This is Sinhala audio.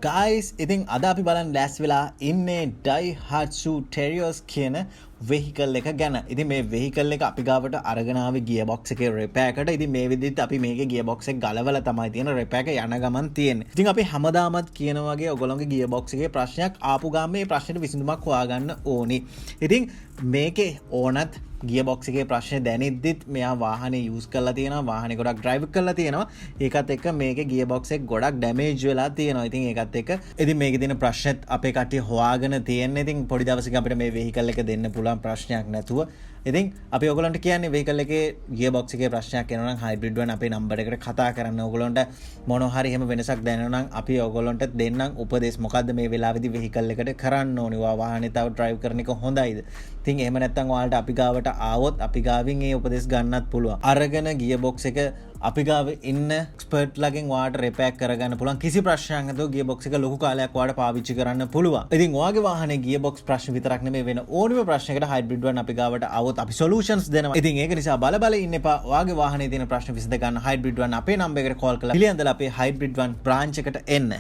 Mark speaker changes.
Speaker 1: Guys, ඉතින් අද අපි බලන්න ලෑස්ති වෙලා ඉන්නේ Daihatsu Terios කියන vehicle එක ගැන. ඉතින් මේ vehicle එක අපි ගාවට අරගෙන ආවේ gearbox එකේ repair එකට. ඉතින් මේ විදිහට අපි මේකේ gearbox එක ගලවලා තමයි තියෙන repair එක යන ගමන් තියෙන්නේ. ඉතින් අපි හැමදාමත් කියන වගේ ඔයගොල්ලෝගේ gearbox එකේ ප්‍රශ්නයක් ආපු ගාම මේ ප්‍රශ්නෙට විසඳුමක් හොයාගන්න ඕනි. ඉතින් මේකේ ඕනත් gearbox එකේ ප්‍රශ්නේ දැනෙද්දිත් මෙයා වාහනේ use කරලා තියෙනවා, වාහනේ ගොඩක් drive කරලා තියෙනවා. ඒකත් එක්ක මේකේ gearbox එක ගොඩක් damage වෙලා තියෙනවා. ඉතින් ඒකත් එක්ක ඉතින් මේකේ තියෙන ප්‍රශ්නෙත් අපේ කට්ටිය හොයාගෙන තියෙන්නේ. ඉතින් පොඩි දවසක අපිට මේ vehicle එක දෙන්න පුළුවන් ප්‍රශ්නයක් නැතුව. ඉතින් අපි ඔයගොල්ලන්ට කියන්නේ vehicle එකේ gearbox එකේ ප්‍රශ්නයක් එනවා නම් hybrid one අපේ number එකට කතා කරන්න. ඔයගොල්ලන්ට මොන හරි එහෙම වෙනසක් දැනෙනවා නම් අපි ඔයගොල්ලන්ට දෙන්නම් උපදෙස්. මොකද්ද මේ වෙලාවේදී vehicle එකට කරන්න ඕනි? වාහනේ තව drive කරන එක හොඳයිද? ඉතින් එහෙම නැත්නම් ඔයාලට අපි ගාවට ආවොත් අපි ගාවින් ඒ උපදෙස් ගන්නත් පුළුවන්. අරගෙන gearbox එක අපි ගාව ඉන්න එක්ස්පර්ට් ලගෙන් ඔයාලට repair කරගන්න පුළුවන්. කිසි ප්‍රශ්නයක් නැතුව gearbox එක ලොකු කාලයක් ඔයාලට පාවිච්චි කරන්න පුළුවන්. ඉතින් ඔයාගේ වාහනේ gearbox ප්‍රශ්න විතරක් නෙමෙයි වෙන ඕනම ප්‍රශ්නයකට hybrid one අපි ගාවට ආවොත් අපි solutions දෙනවා. ඉතින් ඒක නිසා බල ඉන්න එපා. ඔයාගේ වාහනේ තියෙන ප්‍රශ්න විසඳ ගන්න hybrid one අපේ නම්බර් එකට call කරලා පිළියන්දලා අපේ hybrid one branch එකට එන්න.